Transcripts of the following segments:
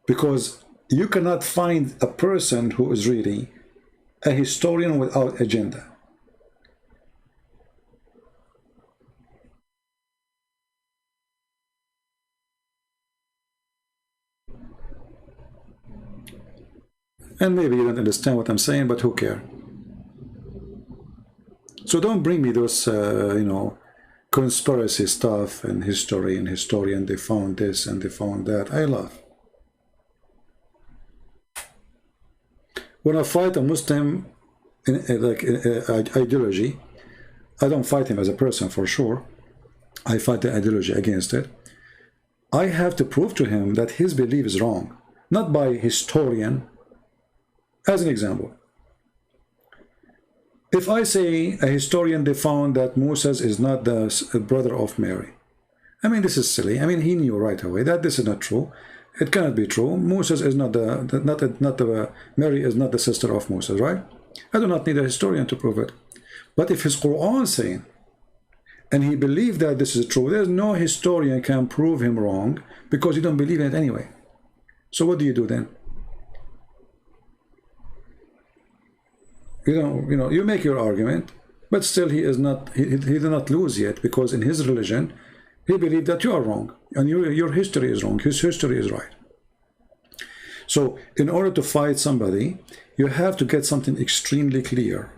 because you cannot find a person who is really a historian without agenda. And maybe you don't understand what I'm saying, but who cares? So don't bring me those, you know, conspiracy stuff and history and historian, they found this and they found that. I laugh. When I fight a Muslim in ideology, I don't fight him as a person for sure. I fight the ideology against it. I have to prove to him that his belief is wrong, not by historian. As an example, if I say a historian, they found that Moses is not the brother of Mary. I mean, this is silly. I mean, he knew right away that this is not true. It cannot be true. Moses is not Mary is not the sister of Moses, right? I do not need a historian to prove it. But if his Quran is saying, and he believed that this is true, there's no historian can prove him wrong because you don't believe in it anyway. So what do you do then? You know, you make your argument, but still he is not, he did not lose yet, because in his religion, he believed that you are wrong, and your history is wrong, his history is right. So in order to fight somebody, you have to get something extremely clear,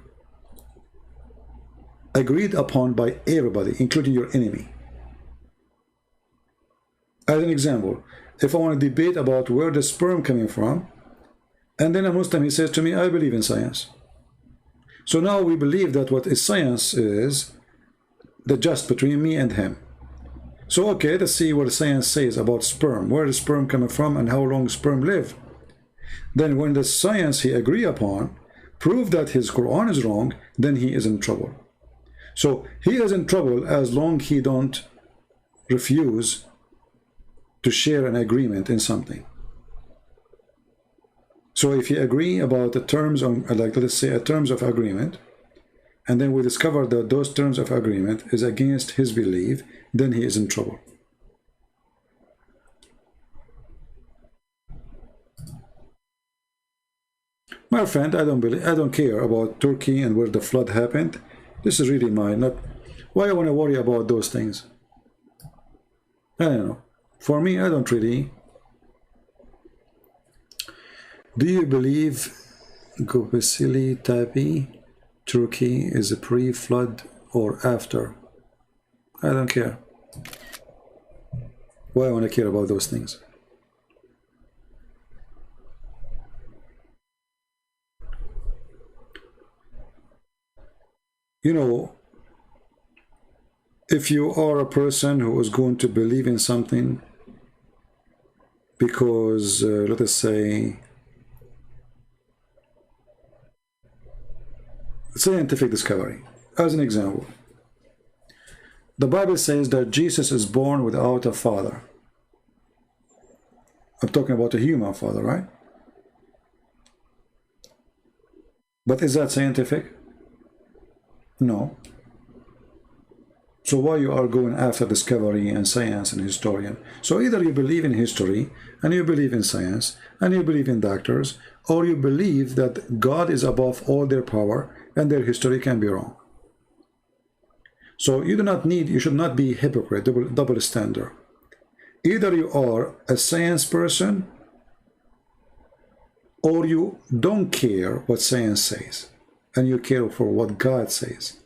agreed upon by everybody, including your enemy. As an example, if I want to debate about where the sperm coming from, and then a Muslim, he says to me, I believe in science. So now we believe that what is science is the just between me and him. So okay, let's see what science says about sperm, where is sperm coming from and how long sperm live. Then when the science he agree upon prove that his Quran is wrong, then he is in trouble. So he is in trouble as long he don't refuse to share an agreement in something. So if you agree about the terms on, like let's say, a terms of agreement, and then we discover that those terms of agreement is against his belief, then he is in trouble. My friend, I don't care about Turkey and where the flood happened. This is really not why I want to worry about those things. I don't know. For me, I don't really. Do you believe Göbekli Tepe, Turkey, is a pre-flood or after? I don't care. Why I want to care about those things? You know, if you are a person who is going to believe in something because, let us say, scientific discovery, as an example, the Bible says that Jesus is born without a father. I'm talking about a human father, right? But is that scientific? No. So why you are going after discovery and science and historian? So either you believe in history and you believe in science and you believe in doctors, or you believe that God is above all their power and their history can be wrong. So you should not be hypocrite, double standard. Either you are a science person or you don't care what science says and you care for what God says.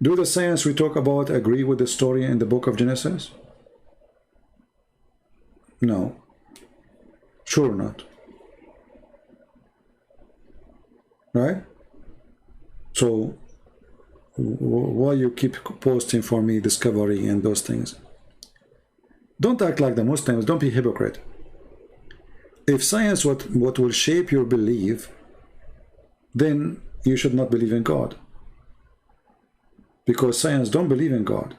Do the science we talk about agree with the story in the book of Genesis? No. Sure not. Right? So why you keep posting for me discovery and those things? Don't act like the Muslims. Don't be hypocrite. If science what will shape your belief, then you should not believe in God, because science don't believe in God.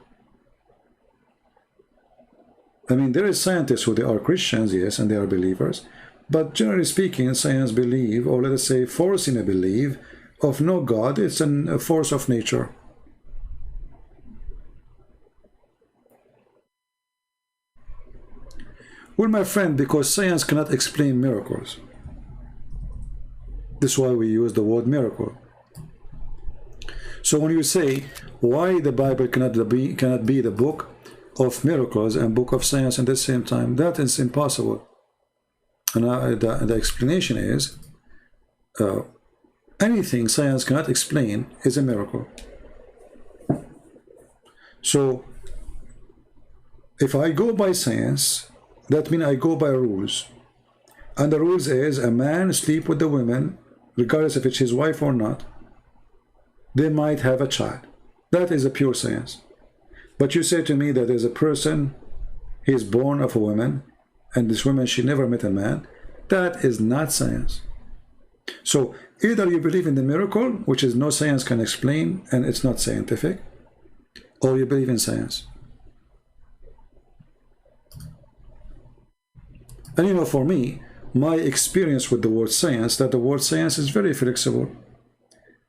I mean, there is scientists who they are Christians, yes, and they are believers, but generally speaking, science believe, or let us say forcing a belief of no God. It's a force of nature. Well, my friend, because science cannot explain miracles. This is why we use the word miracle. So when you say why the Bible cannot be the book of miracles and book of science at the same time, that is impossible. And the explanation is anything science cannot explain is a miracle. So if I go by science, that means I go by rules. And the rules is a man sleep with the woman, regardless if it's his wife or not, they might have a child. That is a pure science. But you say to me that there's a person, he is born of a woman, and this woman, she never met a man. That is not science. So either you believe in the miracle, which is no science can explain, and it's not scientific, or you believe in science. And you know, for me, my experience with the word science, that the word science is very flexible.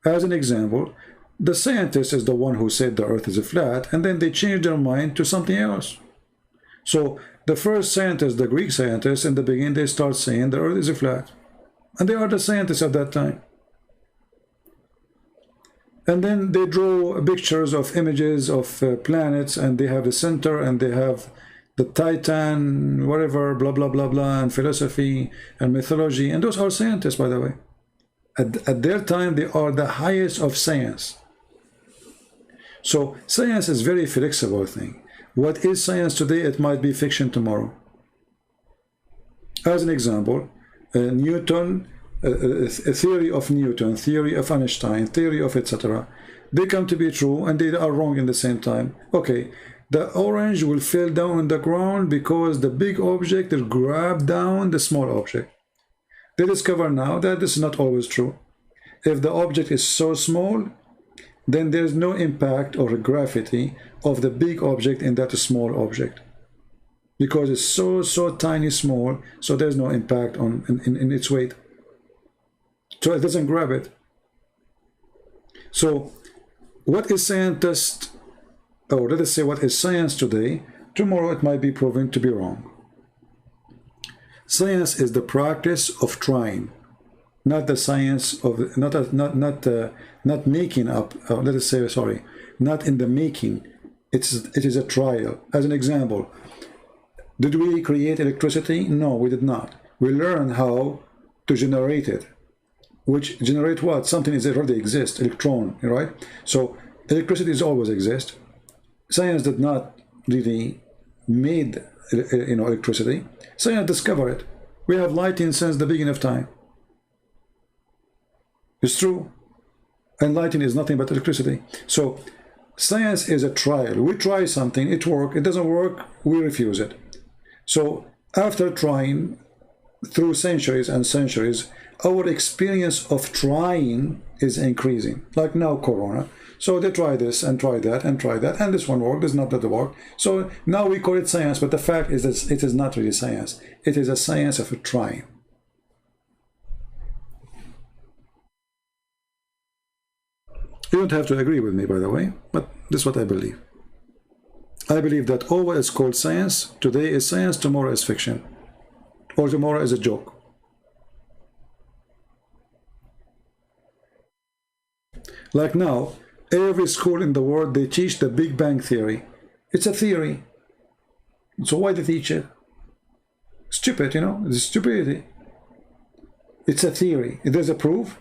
As an example, the scientist is the one who said the earth is flat, and then they changed their mind to something else. So the first scientists, the Greek scientists, in the beginning, they start saying the earth is flat. And they are the scientists at that time. And then they draw pictures of images of planets, and they have the center, and they have the Titan, whatever, blah, blah, blah, blah, and philosophy and mythology. And those are scientists, by the way. At their time, they are the highest of science. So science is very flexible thing. What is science today, it might be fiction tomorrow. As an example, Newton, a theory of Newton, theory of Einstein, theory of etc. They come to be true and they are wrong in the same time. Okay, the orange will fall down on the ground because the big object will grab down the small object. They discover now that this is not always true. If the object is so small, then there's no impact or gravity of the big object in that small object. Because it's so tiny small, so there's no impact in its weight. So it doesn't grab it. So what is scientist, or let us say what is science today, tomorrow it might be proven to be wrong. Science is the practice of trying, not the science of not making up. Let us say, sorry, not in the making. It is a trial. As an example, did we create electricity? No, we did not. We learned how to generate it. Which generate what? Something is already exists, electron, right? So electricity is always exist. Science did not really made electricity. Science discovered it. We have lighting since the beginning of time. It's true. And lighting is nothing but electricity. So science is a trial. We try something, it works. It doesn't work, we refuse it. So after trying through centuries and centuries, our experience of trying is increasing. Like now, Corona. So they try this and try that and try that, and this one worked, this not that work. So now we call it science, but the fact is that it is not really science. It is a science of trying. You don't have to agree with me, by the way, but this is what I believe. I believe that all what is called science today is science, tomorrow is fiction, or tomorrow is a joke. Like now, every school in the world, they teach the Big Bang Theory. It's a theory. So why they teach it? Stupid, you know, it's stupidity. It's a theory. If there's a proof,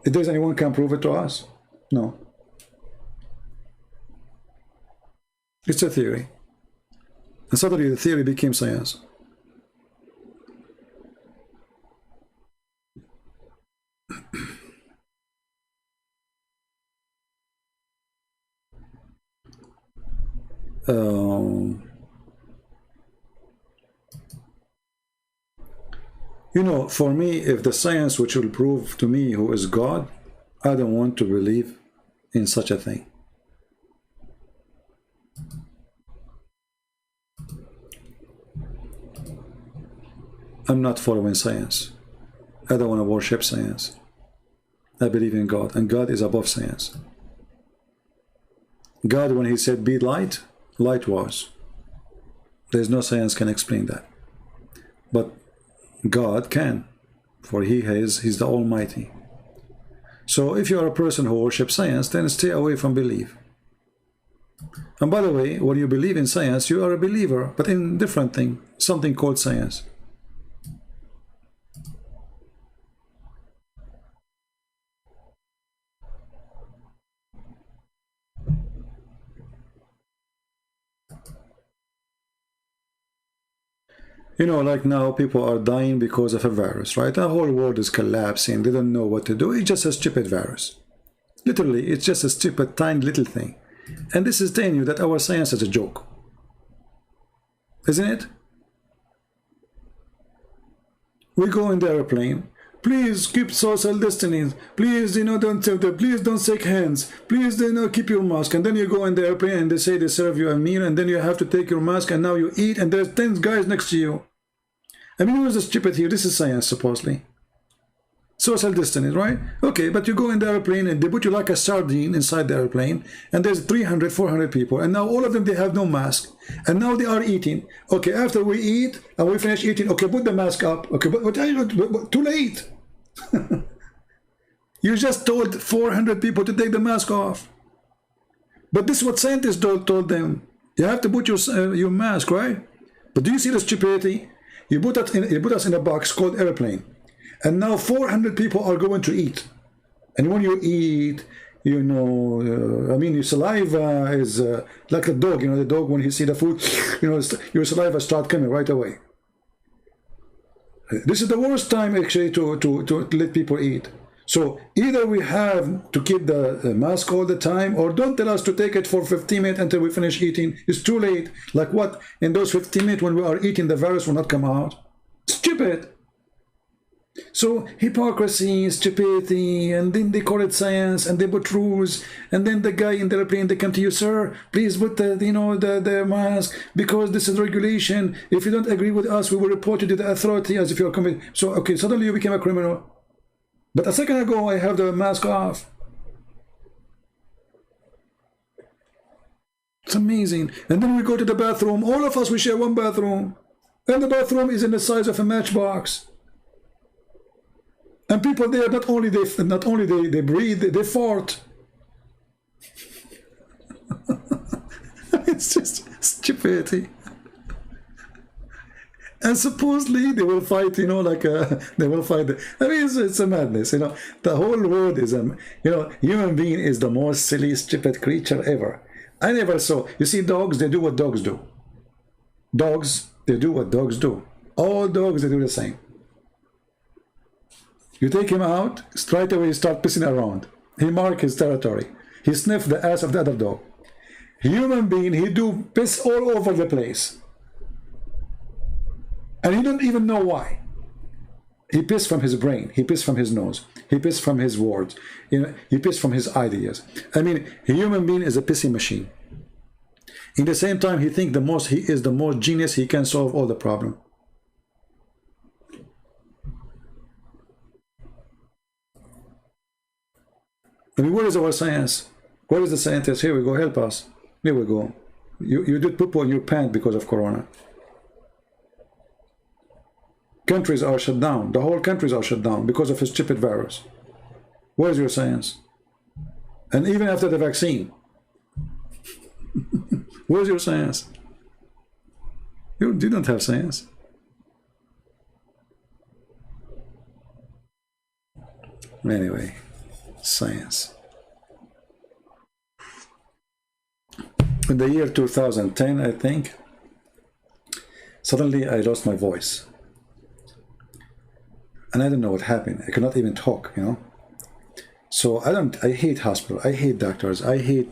if there's anyone can prove it to us? No. It's a theory. And suddenly the theory became science. You know, for me, if the science which will prove to me who is God, I don't want to believe in such a thing. I'm not following science. I don't want to worship science. I believe in God, and God is above science. God, when he said be light, light was. There's no science can explain that. but God can, for he's the Almighty. So if you are a person who worships science, then stay away from belief. And by the way, when you believe in science, you are a believer, but in different thing, something called science. You know, like now people are dying because of a virus, right? The whole world is collapsing. They don't know what to do. It's just a stupid virus. Literally, it's just a stupid, tiny little thing. And this is telling you that our science is a joke. Isn't it? We go in the airplane. Please keep social distance. Please, please don't shake hands. Please, keep your mask. And then you go in the airplane and they say they serve you a meal, and then you have to take your mask, and now you eat, and there's 10 guys next to you. I mean, who's the stupid here? This is science, supposedly. Social distance, right? Okay, but you go in the airplane and they put you like a sardine inside the airplane, and there's 300, 400 people, and now all of them, they have no mask, and now they are eating. Okay, after we eat and we finish eating, okay, put the mask up. Okay, but too late. You just told 400 people to take the mask off. But this is what scientists told them. You have to put your mask, right? But do you see the stupidity? You put us in a box called airplane. And now 400 people are going to eat. And when you eat, I mean, your saliva is like a dog. The dog, when he see the food, your saliva start coming right away. This is the worst time, actually, to let people eat. So either we have to keep the mask all the time, or don't tell us to take it for 15 minutes until we finish eating. It's too late. Like what? In those 15 minutes when we are eating, the virus will not come out. Stupid. So hypocrisy, stupidity, and then they call it science, and they put rules, and then the guy in the airplane, they come to you, sir, please put the mask, because this is regulation. If you don't agree with us, we will report you to the authority as if you're committed. So okay, suddenly you became a criminal. But a second ago, I have the mask off. It's amazing. And then we go to the bathroom. All of us, we share one bathroom, and the bathroom is in the size of a matchbox. And people there, not only they breathe, they fart. It's just stupidity. And supposedly they will fight, they will fight. I mean, it's a madness, The whole world is human being is the most silly, stupid creature ever. I never saw. You see, dogs, they do what dogs do. Dogs, they do what dogs do. All dogs, they do the same. You take him out, straight away he start pissing around. He mark his territory. He sniff the ass of the other dog. Human being, he do piss all over the place. And he don't even know why. He piss from his brain. He piss from his nose. He piss from his words. He piss from his ideas. I mean, a human being is a pissing machine. In the same time, he think he is the most genius. He can solve all the problem. I mean, where is our science? Where is the scientist? Here we go, help us. Here we go. You did poo on your pants because of Corona. Countries are shut down. The whole countries are shut down because of a stupid virus. Where is your science? And even after the vaccine, where's your science? You don't have science. Anyway. Science. In the year 2010, I think, suddenly I lost my voice. And I don't know what happened. I could not even talk, So I hate hospital. I hate doctors. I hate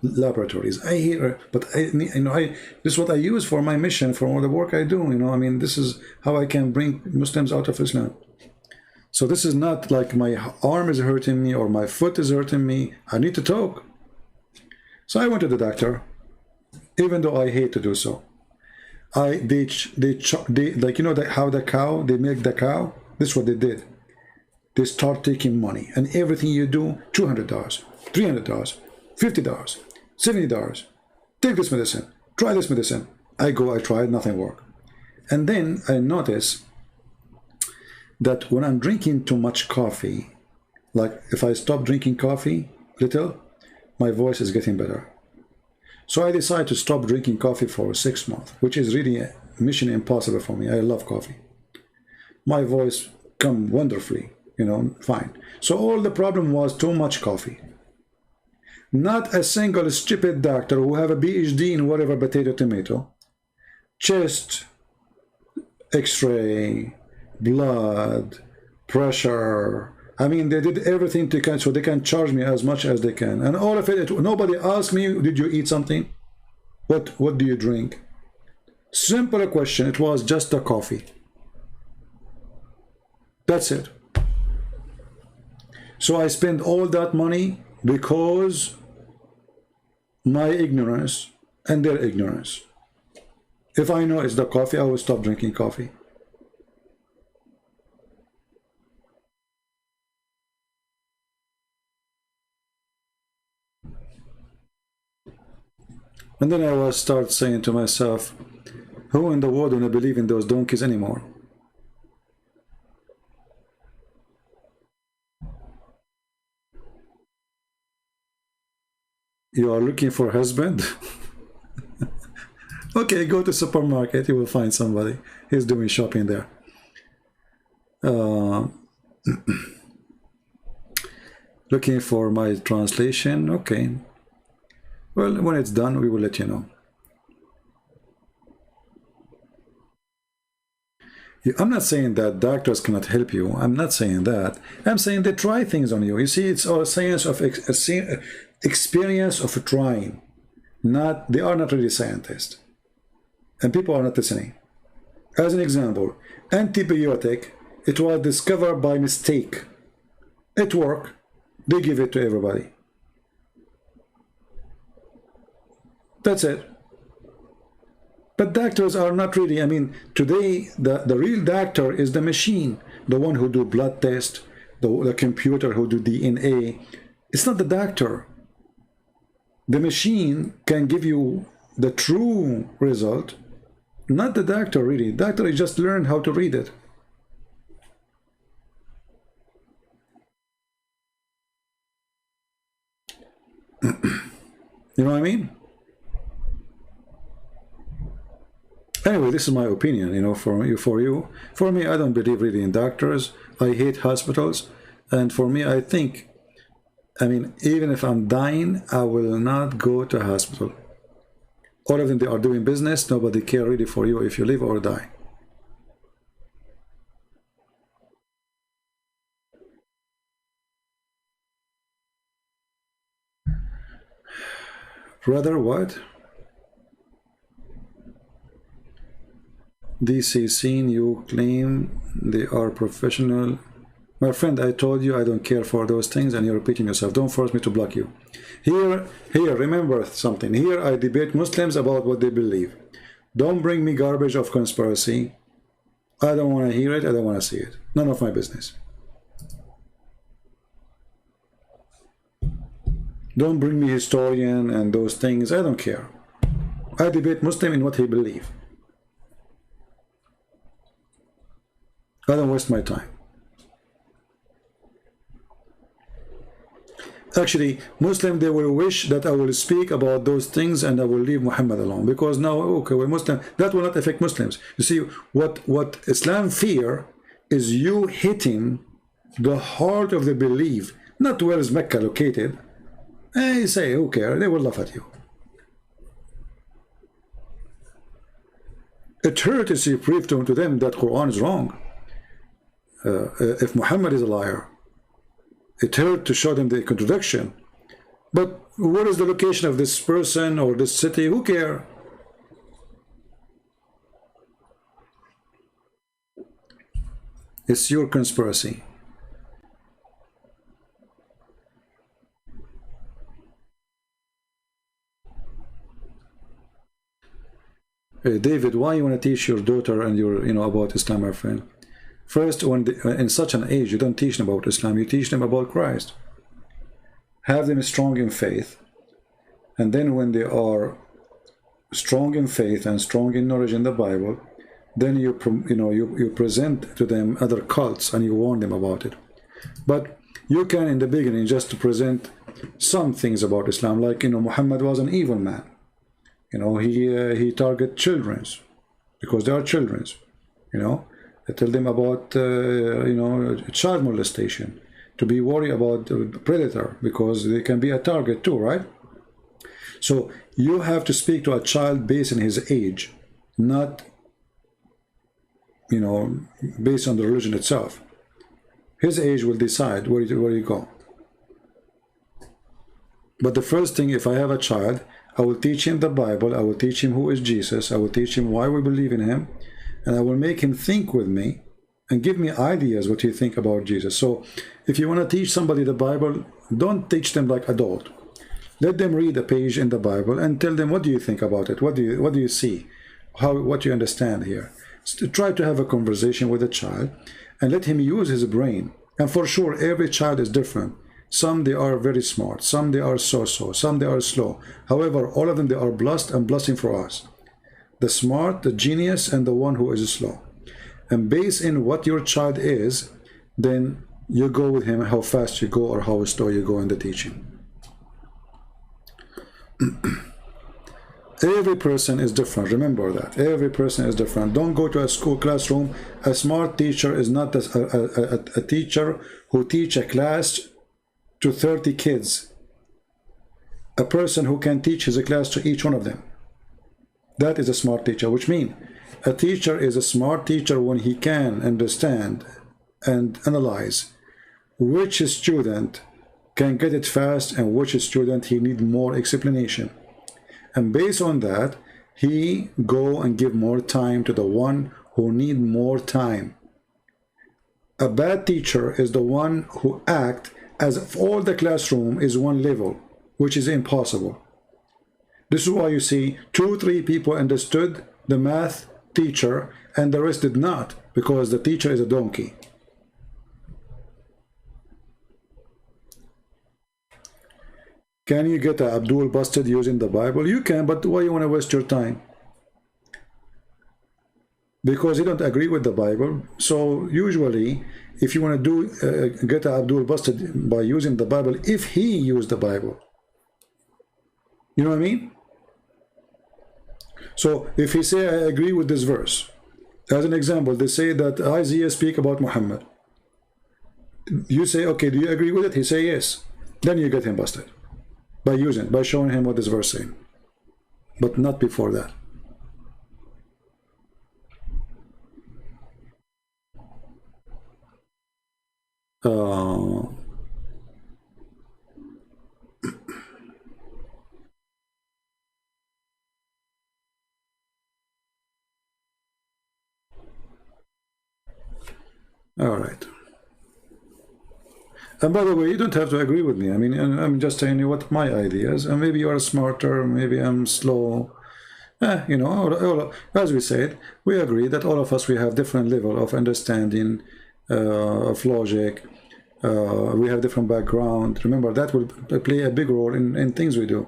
laboratories. I hate, but this is what I use for my mission, for all the work I do, I mean, this is how I can bring Muslims out of Islam. So this is not like my arm is hurting me or my foot is hurting me. I need to talk. So I went to the doctor, even though I hate to do so. How the cow, they milk the cow. This is what they did. They start taking money, and everything you do, $200, $300, $50, $70. Take this medicine. Try this medicine. I try it, nothing worked. And then I notice that when I'm drinking too much coffee, like if I stop drinking coffee little, my voice is getting better. So I decided to stop drinking coffee for 6 months, which is really a mission impossible for me. I love coffee. My voice come wonderfully, you know, fine. So all the problem was too much coffee. Not a single stupid doctor who have a PhD in whatever potato tomato, chest, x-ray, blood, pressure. I mean, they did everything they can so they can charge me as much as they can. And all of it, nobody asked me, did you eat something? What do you drink? Simple question, it was just the coffee. That's it. So I spent all that money because my ignorance and their ignorance. If I know it's the coffee, I will stop drinking coffee. And then I was start saying to myself, who in the world don't believe in those donkeys anymore? You are looking for a husband? Okay, go to supermarket, you will find somebody. He's doing shopping there. Looking for my translation, okay. Well, when it's done, we will let you know. I'm not saying that doctors cannot help you. I'm not saying that. I'm saying they try things on you. You see, it's all a science of experience of trying. They are not really scientists. And people are not listening. As an example, antibiotic, it was discovered by mistake. It worked. They give it to everybody. That's it. But doctors are not really, I mean, today the real doctor is the machine, the one who do blood test, the computer who do DNA. It's not the doctor. The machine can give you the true result, not the doctor really. Doctor is just learn how to read it. You know what I mean? Anyway, this is my opinion, you know, for me, I don't believe really in doctors. I hate hospitals. And for me, I think, I mean, even if I'm dying, I will not go to a hospital. All of them, they are doing business. Nobody care really for you if you live or die. Brother, what? DCC, you claim they are professional. My friend, I told you I don't care for those things, and you're repeating yourself. Don't force me to block you. Here, remember something. Here I debate Muslims about what they believe. Don't bring me garbage of conspiracy. I don't want to hear it. I don't want to see it. None of my business. Don't bring me historian and those things. I don't care. I debate Muslim in what he believes. I don't waste my time. Actually, Muslim, they will wish that I will speak about those things and I will leave Muhammad alone, because now, okay, we're Muslim, that will not affect Muslims. You see, what Islam fear is you hitting the heart of the belief, not where is Mecca located. They say, who cares? They will laugh at you. It hurts if you prove to them that Quran is wrong. If Muhammad is a liar, it hurt to show them the contradiction. But what is the location of this person or this city? Who cares? It's your conspiracy. David, why you want to teach your daughter and your, about Islam, my friend? First, when in such an age, you don't teach them about Islam, you teach them about Christ. Have them strong in faith. And then when they are strong in faith and strong in knowledge in the Bible, then you present to them other cults and you warn them about it. But you can in the beginning just to present some things about Islam, like Muhammad was an evil man. He target children because they are children. I tell them about child molestation, to be worried about the predator because they can be a target too, right? So you have to speak to a child based on his age, not based on the religion itself. His age will decide where you go. But the first thing, if I have a child, I will teach him the Bible, I will teach him who is Jesus, I will teach him why we believe in him, and I will make him think with me and give me ideas what you think about Jesus. So if you want to teach somebody the Bible, don't teach them like adult. Let them read a page in the Bible and tell them, what do you think about it? What do you see? What you understand here? So try to have a conversation with a child and let him use his brain. And for sure, every child is different. Some they are very smart, some they are so-so, some they are slow. However, all of them, they are blessed and blessing for us. The smart, the genius, and the one who is slow. And based in what your child is, then you go with him, how fast you go or how slow you go in the teaching. Every person is different. Remember that. Every person is different. Don't go to a school classroom. A smart teacher is not a teacher who teach a class to 30 kids. A person who can teach his class to each one of them. That is a smart teacher, which means a teacher is a smart teacher when he can understand and analyze which student can get it fast and which student he need more explanation. And based on that, he go and give more time to the one who need more time. A bad teacher is the one who act as if all the classroom is one level, which is impossible. This is why you see 2-3 people understood the math teacher and the rest did not, because the teacher is a donkey. Can you get Abdul busted using the Bible? You can, but why you want to waste your time? Because you don't agree with the Bible. So usually, if you want to get Abdul busted by using the Bible, if he used the Bible, you know what I mean? So if he say, I agree with this verse, as an example, they say that Isaiah speak about Muhammad. You say, okay, do you agree with it? He say yes. Then you get him busted. By showing him what this verse saying, but not before that. All right. And by the way, you don't have to agree with me. I mean, I'm just telling you what my ideas. And maybe you are smarter, maybe I'm slow. As we said, we agree that all of us, we have different level of understanding, of logic. We have different background. Remember, that will play a big role in things we do.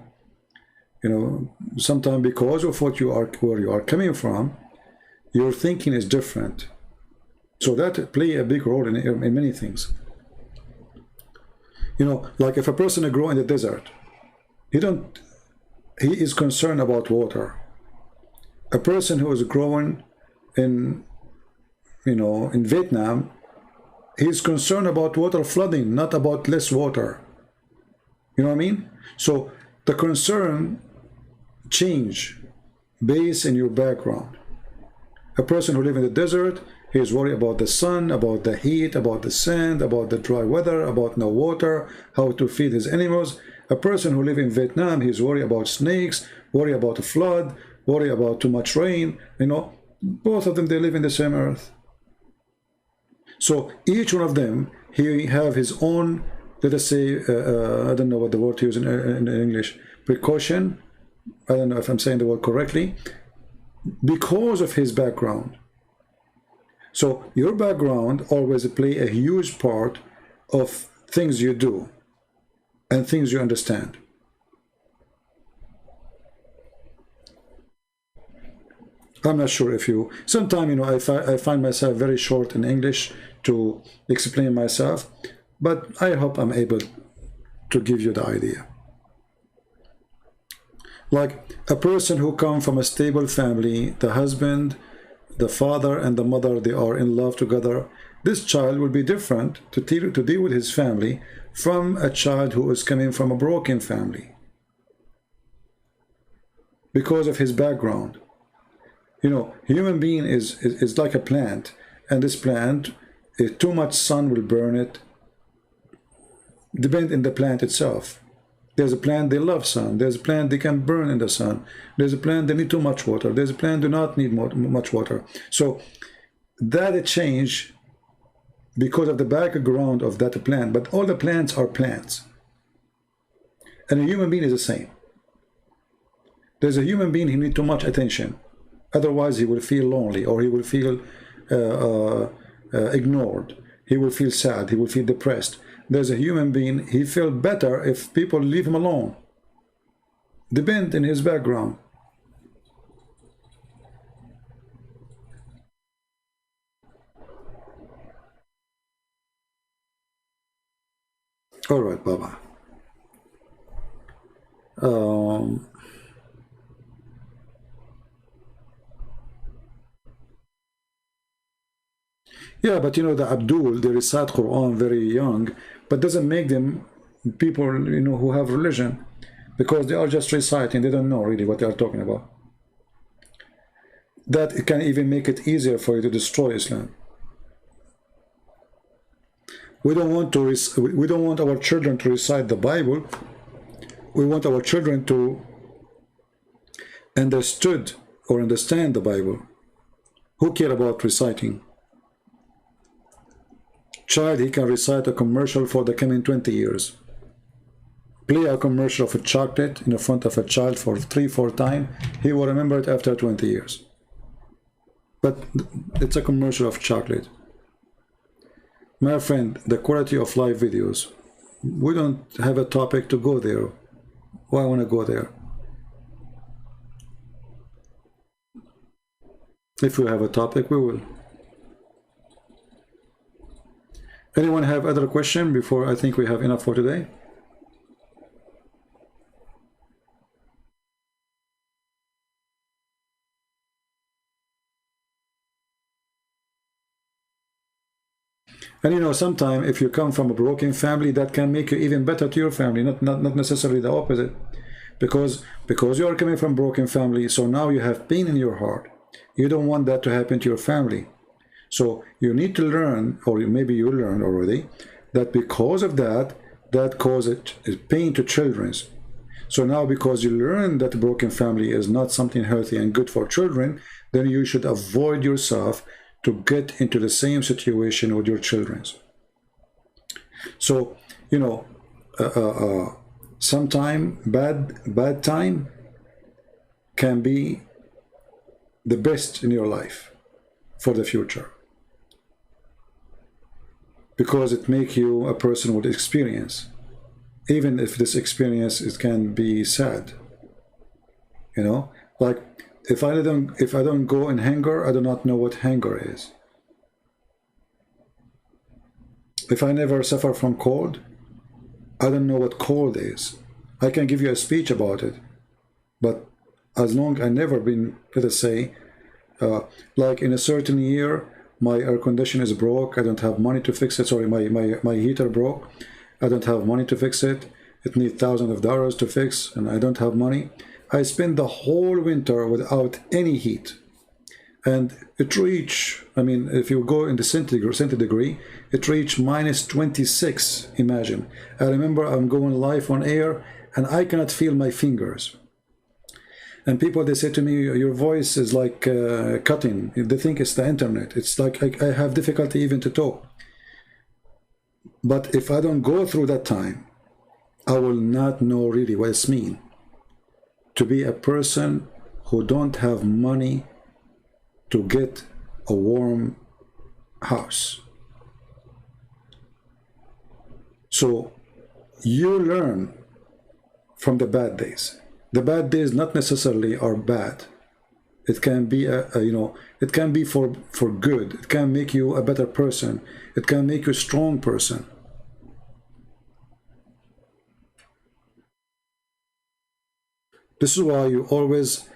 Sometimes because of where you are coming from, your thinking is different. So that play a big role in many things. Like if a person grow in the desert, he is concerned about water. A person who is growing in Vietnam, he's concerned about water flooding, not about less water. You know what I mean? So the concern change based in your background. A person who lives in the desert, he is worried about the sun, about the heat, about the sand, about the dry weather, about no water, how to feed his animals. A person who lives in Vietnam, he's worried about snakes, worried about a flood, worried about too much rain. Both of them, they live in the same earth. So each one of them, he have his own, let us say, I don't know what the word to use in English, precaution. I don't know if I'm saying the word correctly, because of his background. So your background always play a huge part of things you do and things you understand. I'm not sure if you, sometimes, you know, I find myself very short in English to explain myself, but I hope I'm able to give you the idea. Like a person who comes from a stable family, the husband, the father and the mother, they are in love together. This child will be different to deal with his family from a child who is coming from a broken family because of his background. You know, human being is like a plant, and this plant, if too much sun will burn it, depend in the plant itself. There's a plant they love sun. There's a plant they can burn in the sun. There's a plant they need too much water. There's a plant do not need much water. So that a change because of the background of that plant. But all the plants are plants, and a human being is the same. There's a human being who needs too much attention. Otherwise, he will feel lonely, or he will feel ignored. He will feel sad. He will feel depressed. There's a human being, he feels better if people leave him alone. Depend in his background. All right, Baba. Yeah, but you know, the Abdul, they recite Quran very young, but doesn't make them people, you know, who have religion, because they are just reciting. They don't know really what they are talking about. That it can even make it easier for you to destroy Islam. We don't want our children to recite the Bible. We want our children to understand the Bible. Who care about reciting? Child, he can recite a commercial for the coming 20 years. Play a commercial of a chocolate in front of a child for 3-4 times. He will remember it after 20 years. But it's a commercial of chocolate. My friend, the quality of live videos. We don't have a topic to go there. Why I want to go there? If we have a topic, we will. Anyone have other question before I think we have enough for today? And you know, sometimes if you come from a broken family, that can make you even better to your family, not necessarily the opposite. Because you are coming from a broken family, so now you have pain in your heart. You don't want that to happen to your family. So you need to learn, or maybe you learned already, that because of that causes pain to children. So now because you learn that a broken family is not something healthy and good for children, then you should avoid yourself to get into the same situation with your children. So, you know, sometime bad time can be the best in your life for the future, because it makes you a person with experience, even if this experience it can be sad. You know, like if I don't go in hunger, I do not know what hunger is. If I never suffer from cold, I don't know what cold is. I can give you a speech about it, but as long I never been, let us say, like in a certain year, my air conditioner is broke, I don't have money to fix it. Sorry, my heater broke, I don't have money to fix it. It needs thousands of dollars to fix, and I don't have money. I spent the whole winter without any heat. And it reached, I mean, if you go in the centigrade degree, it reached -26, imagine. I remember I'm going live on air, and I cannot feel my fingers. And people, they say to me, your voice is like cutting. They think it's the internet. It's like I have difficulty even to talk. But if I don't go through that time, I will not know really what it means to be a person who don't have money to get a warm house. So you learn from the bad days. The bad days not necessarily are bad. It can be it can be for good. It can make you a better person. It can make you a strong person. This is why you always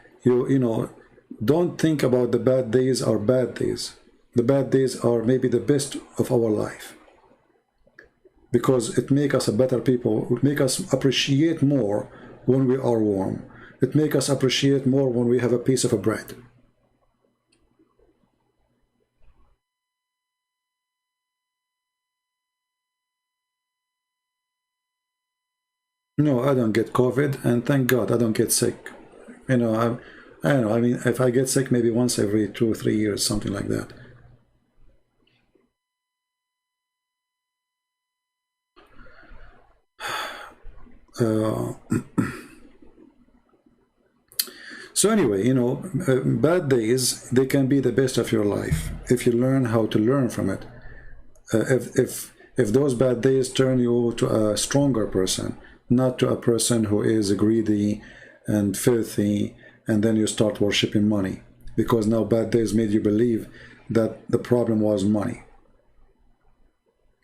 don't think about the bad days are bad days. The bad days are maybe the best of our life, because it makes us a better people. It makes us appreciate more when we are warm. It makes us appreciate more when we have a piece of a bread. No, I don't get COVID, and thank God I don't get sick. I don't know. I mean, if I get sick, maybe once every 2 or 3 years, something like that. Uh, so anyway, bad days, they can be the best of your life if you learn how to learn from it. If those bad days turn you to a stronger person, not to a person who is greedy and filthy, and then you start worshiping money, because now bad days made you believe that the problem was money.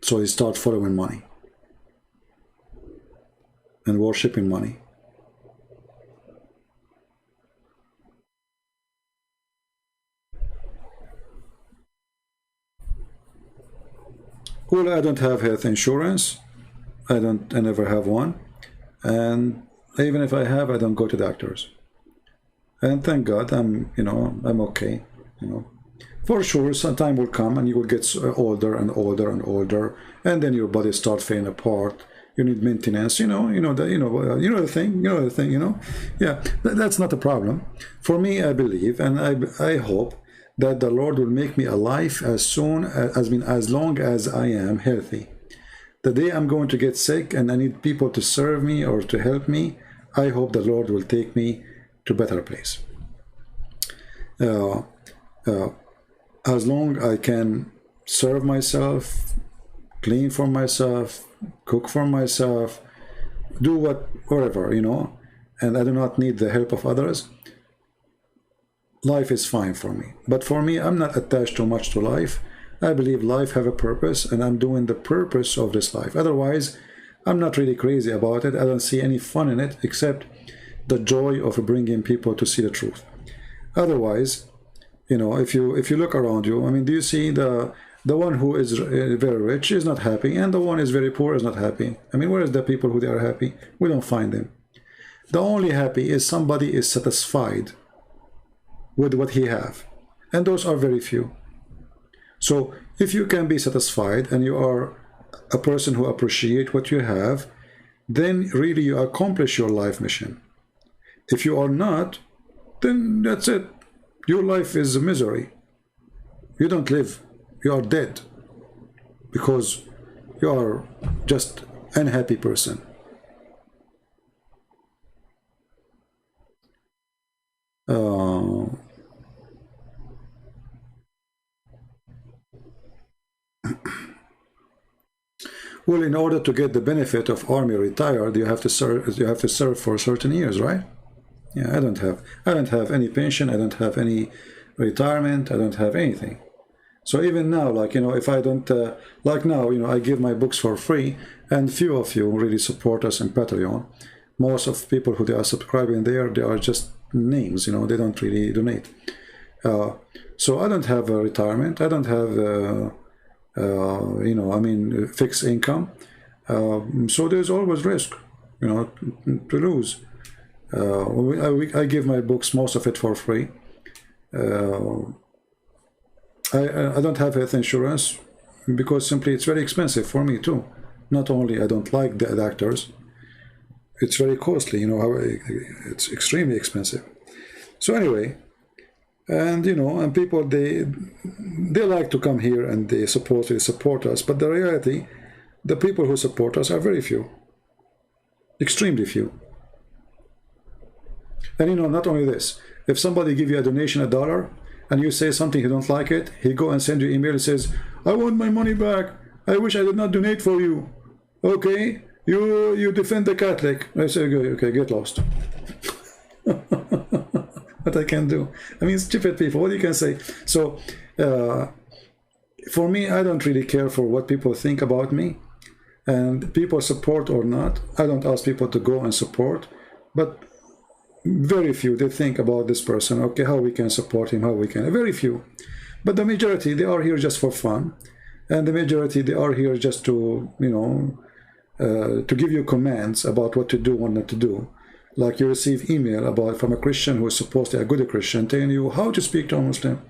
So you start following money and worshiping money. Well, I don't have health insurance. I never have one. And even if I have, I don't go to doctors. And thank God, I'm okay. For sure, some time will come and you will get older and older and older, and then your body starts falling apart. You need maintenance. You know the thing. Yeah, that's not a problem. For me, I believe and I hope that the Lord will make me alive as long as I am healthy. The day I'm going to get sick and I need people to serve me or to help me, I hope the Lord will take me to a better place. As long I can serve myself, clean for myself, cook for myself, do whatever, and I do not need the help of others, life is fine for me. But for me, I'm not attached too much to life. I believe life have a purpose, and I'm doing the purpose of this life. Otherwise, I'm not really crazy about it. I don't see any fun in it, except the joy of bringing people to see the truth. Otherwise, if you look around you, I mean, do you see the one who is very rich is not happy, and the one is very poor is not happy? I mean, where is the people who they are happy? We don't find them. The only happy is somebody is satisfied with what he have, and those are very few. So if you can be satisfied and you are a person who appreciates what you have, then really you accomplish your life mission. If you are not, then that's it. Your life is a misery. You don't live. You are dead, because you are just an unhappy person. Well, in order to get the benefit of army retired, you have to serve. You have to serve for certain years, right? Yeah, I don't have any pension. I don't have any retirement. I don't have anything. So even now, if I don't, like now, I give my books for free, and few of you really support us in Patreon. Most of people who they are subscribing there, they are just names, they don't really donate. So I don't have a retirement. I don't have, fixed income. So there's always risk, to lose. I give my books, most of it for free. I don't have health insurance because simply it's very expensive for me too. Not only I don't like the doctors, it's very costly, it's extremely expensive. So anyway, and and people, they like to come here and they supposedly support us, but the reality, the people who support us are very few, extremely few. And not only this, if somebody give you a donation $1 and you say something you don't like it, he go and send you email and says, I want my money back. I wish I did not donate for you. Okay, you defend the Catholic. I say, okay, get lost. what I can do. I mean, stupid people, what you can say? So for me, I don't really care for what people think about me, and people support or not. I don't ask people to go and support, but very few, they think about this person, okay, how we can support him, how we can, very few. But the majority, they are here just for fun, and the majority, they are here just to, you know, to give you commands about what to do, what not to do. Like you receive email about from a Christian who is supposed to be a good Christian, telling you how to speak to a Muslim.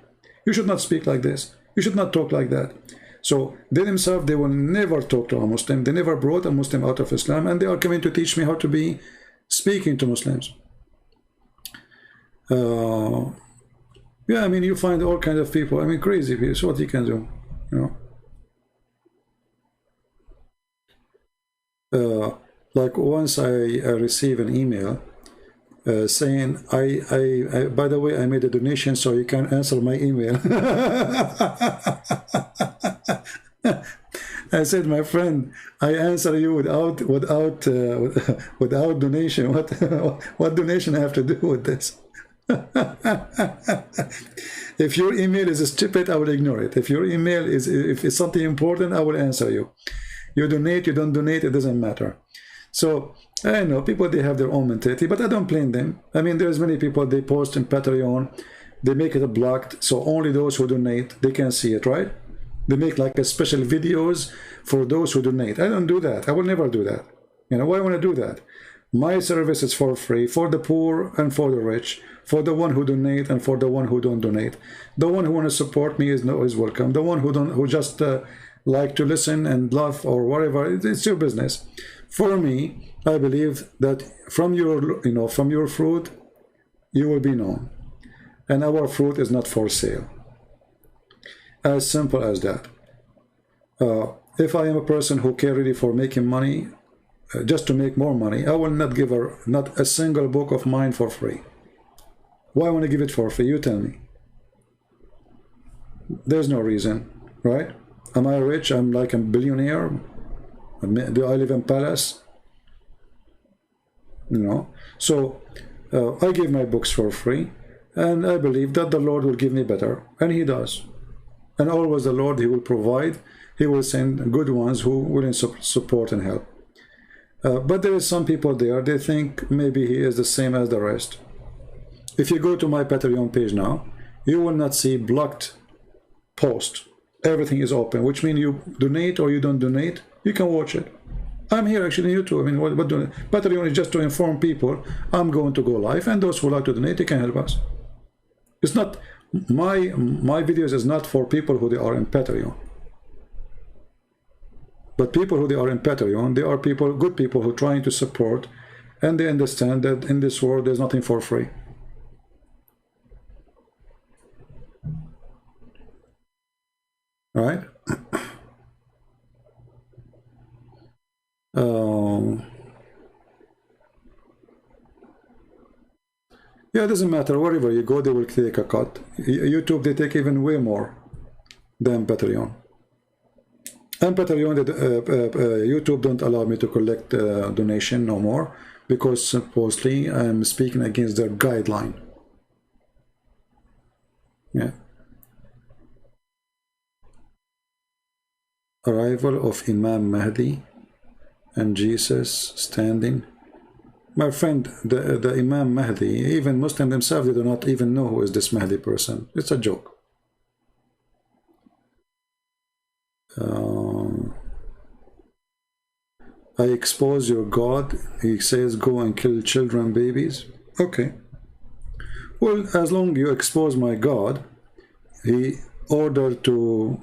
You should not speak like this. You should not talk like that. So they themselves, they will never talk to a Muslim. They never brought a Muslim out of Islam, and they are coming to teach me how to be speaking to Muslims. Yeah, I mean, you find all kinds of people. I mean, crazy people. So what you can do, you know. Like once I received an email saying, I by the way, I made a donation so you can answer my email. I said, my friend, I answer you without donation. What donation I have to do with this? If your email is stupid, I will ignore it. If your email is, if it's something important, I will answer you. You donate, you don't donate, it doesn't matter. So I know people, they have their own mentality, but I don't blame them. I mean, there's many people, they post in Patreon, they make it blocked, so only those who donate, they can see it, right? They make like a special videos for those who donate. I don't do that. I will never do that. You know, why would I do that? My service is for free, for the poor and for the rich, for the one who donate and for the one who don't donate. The one who want to support me is welcome. The one who just like to listen and laugh or whatever, it's your business. For me, I believe that from your fruit, you will be known. And our fruit is not for sale. As simple as that. If I am a person who care really for making money, just to make more money, I will not give her not a single book of mine for free. Why want to give it for free? You tell me. There's no reason, right? Am I rich? I'm like a billionaire. Do I live in palace? You know. So I give my books for free, and I believe that the Lord will give me better, and He does. And always the Lord, He will provide. He will send good ones who will support and help. But there is some people there, they think maybe he is the same as the rest. If you go to my Patreon page now, you will not see blocked post. Everything is open, which means you donate or you don't donate, you can watch it. I'm here actually on YouTube. I mean, what do Patreon is just to inform people I'm going to go live, and those who like to donate, they can help us. It's not my videos is not for people who they are in Patreon. But people who they are in Patreon, they are people, good people who are trying to support, and they understand that in this world there's nothing for free. All right? Yeah, it doesn't matter. Wherever you go, they will take a cut. YouTube, they take even way more than Patreon. And Patreon, YouTube don't allow me to collect donation no more, because supposedly I'm speaking against their guideline. Yeah. Arrival of Imam Mahdi and Jesus standing. My friend, the Imam Mahdi, even Muslims themselves, they do not even know who is this Mahdi person. It's a joke. I expose your God. He says go and kill children, babies. Okay. Well, as long as you expose my God, He ordered to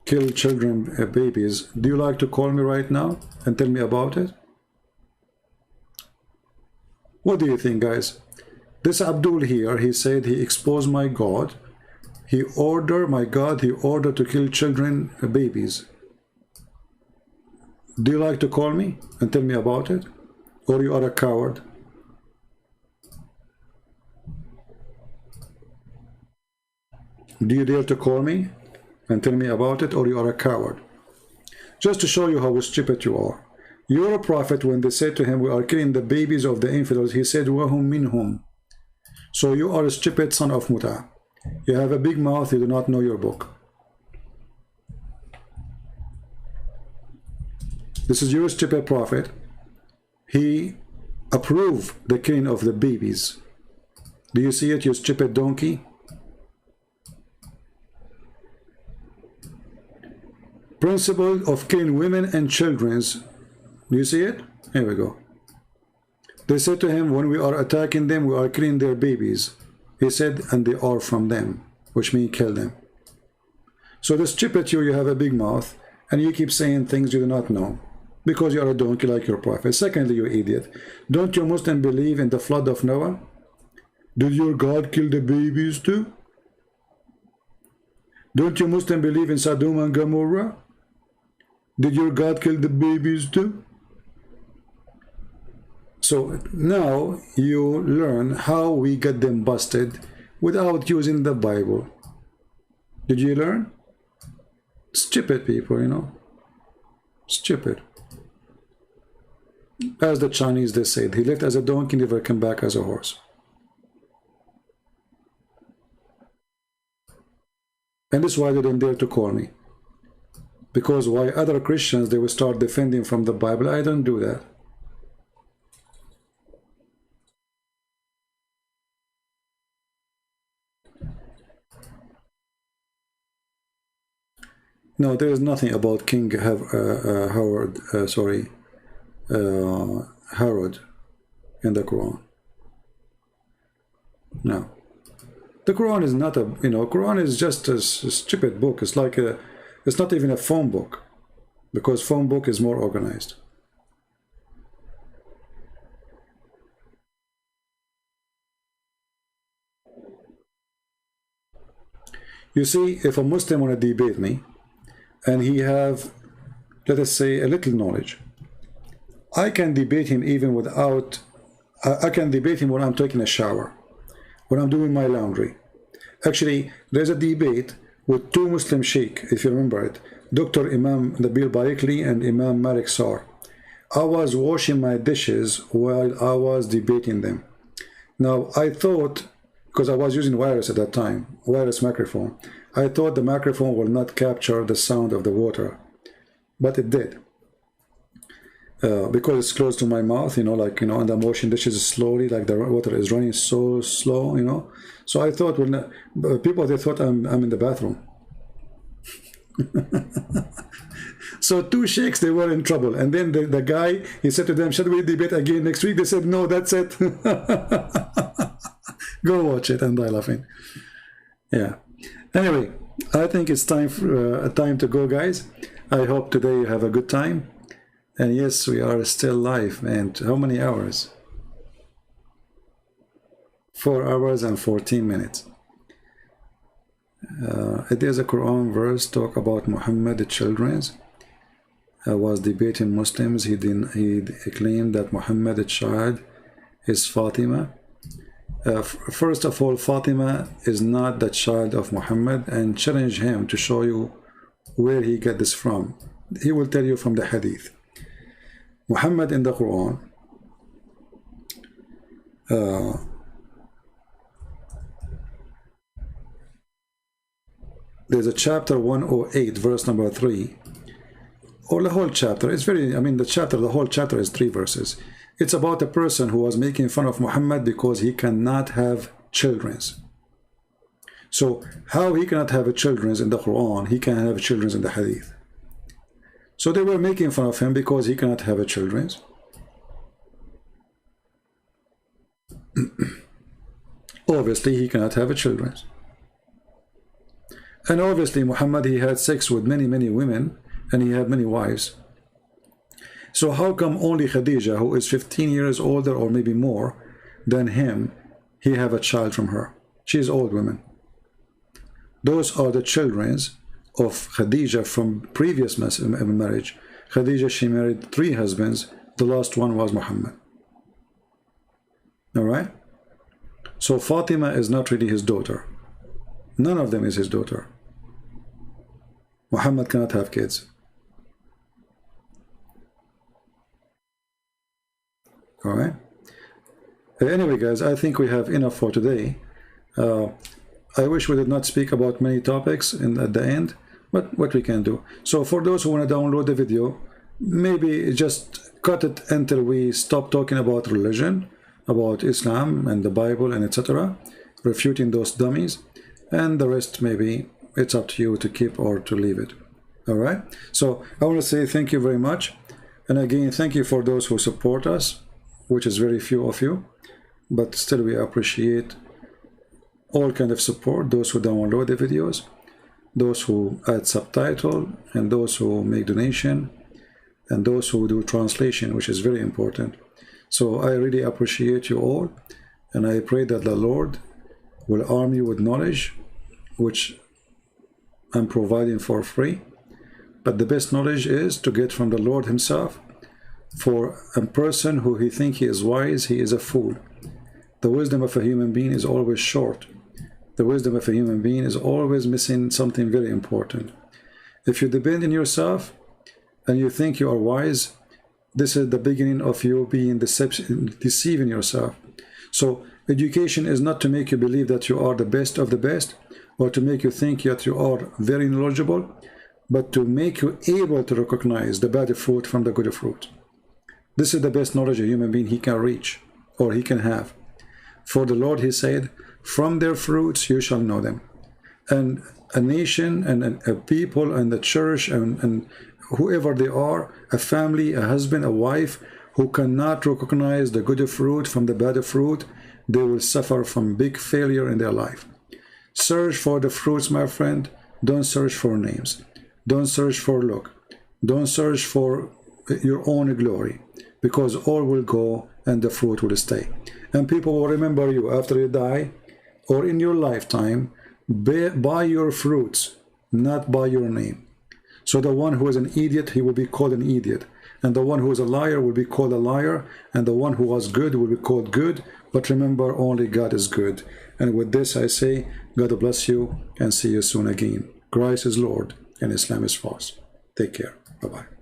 kill children, babies. Do you like to call me right now and tell me about it? What do you think, guys? This Abdul here, he said he exposed my God. He ordered, my God, he ordered to kill children, babies. Do you like to call me and tell me about it? Or you are a coward? Do you dare to call me and tell me about it, or you are a coward? Just to show you how stupid you are. Your prophet, when they said to him, we are killing the babies of the infidels, he said, وَهُمْ مِنْهُمْ. So you are a stupid son of Muta. You have a big mouth, you do not know your book. This is your stupid prophet. He approved the killing of the babies. Do you see it, you stupid donkey? Principle of killing women and children. Do you see it? Here we go. They said to him, when we are attacking them, we are killing their babies. He said, and they are from them, which means kill them. So the stupid you have a big mouth, and you keep saying things you do not know, because you are a donkey like your prophet. Secondly, you idiot, don't you Muslims believe in the flood of Noah? Did your God kill the babies too? Don't you Muslims believe in Sodom and Gomorrah? Did your God kill the babies too? So now you learn how we get them busted without using the Bible. Did you learn? Stupid people, you know. Stupid. As the Chinese, they said, he left as a donkey, never came back as a horse. And this is why they didn't dare to call me. Because why other Christians, they will start defending from the Bible. I don't do that. No, there is nothing about King Herod in the Quran. No. The Quran is not a, Quran is just a stupid book. It's like it's not even a phone book, because phone book is more organized. You see, if a Muslim want to debate me, and he have, let us say, a little knowledge, I can debate him even without, I can debate him when I'm taking a shower, when I'm doing my laundry. Actually, there's a debate with two Muslim sheikh, if you remember it, Dr. Imam Nabil Baikli and Imam Malik Sar. I was washing my dishes while I was debating them. Now, I thought, because I was using wireless at that time, wireless microphone, I thought the microphone will not capture the sound of the water, but it did. Because it's close to my mouth, and I'm washing dishes slowly, like the water is running so slow, So I thought, people, they thought I'm in the bathroom. So two sheikhs, they were in trouble. And then the guy, he said to them, should we debate again next week? They said, no, that's it. Go watch it. And I laughing. Yeah. Anyway, I think it's time to go, guys. I hope today you have a good time. And yes, we are still live. And how many hours? 4 hours and 14 minutes. There's a Quran verse talk about Muhammad, the children's. Was debating Muslims. He claimed that Muhammad, the child, is Fatima. First of all, Fatima is not the child of Muhammad, and challenge him to show you where he got this from. He will tell you from the hadith. Muhammad in the Quran, there's a chapter 108, verse number 3, or the whole chapter. It's very, the whole chapter is 3 verses. It's about a person who was making fun of Muhammad because he cannot have children. So how he cannot have children in the Quran, he can have children in the hadith. So they were making fun of him because he cannot have children. Obviously, he cannot have children. And obviously, Muhammad, he had sex with many, many women, and he had many wives. So how come only Khadija, who is 15 years older or maybe more than him, he have a child from her? She is old woman. Those are the children of Khadija from previous marriage. Khadija, she married 3 husbands. The last one was Muhammad. All right? So Fatima is not really his daughter. None of them is his daughter. Muhammad cannot have kids. All right? Anyway, guys, I think we have enough for today. I wish we did not speak about many topics at the end, but what we can do. So for those who want to download the video, maybe just cut it until we stop talking about religion, about Islam and the Bible and etc., refuting those dummies, and the rest maybe it's up to you to keep or to leave it. All right, so I want to say thank you very much, and again thank you for those who support us, which is very few of you, but still we appreciate all kind of support, those who download the videos, those who add subtitle, and those who make donation, and those who do translation, which is very important. So I really appreciate you all, and I pray that the Lord will arm you with knowledge, which I'm providing for free. But the best knowledge is to get from the Lord himself. For a person who he thinks he is wise, he is a fool. The wisdom of a human being is always short. The wisdom of a human being is always missing something very important. If you depend on yourself and you think you are wise, this is the beginning of you being deceiving yourself. So education is not to make you believe that you are the best of the best, or to make you think that you are very knowledgeable, but to make you able to recognize the bad fruit from the good fruit. This is the best knowledge a human being he can reach, or he can have. For the Lord, he said, from their fruits you shall know them. And a nation and a people and the church and whoever they are, a family, a husband, a wife, who cannot recognize the good fruit from the bad fruit, they will suffer from big failure in their life. Search for the fruits, my friend. Don't search for names. Don't search for look. Don't search for your own glory, because all will go and the fruit will stay. And people will remember you after you die, or in your lifetime, by your fruits, not by your name. So the one who is an idiot, he will be called an idiot. And the one who is a liar will be called a liar. And the one who was good will be called good. But remember, only God is good. And with this I say, God bless you, and see you soon again. Christ is Lord, and Islam is false. Take care. Bye-bye.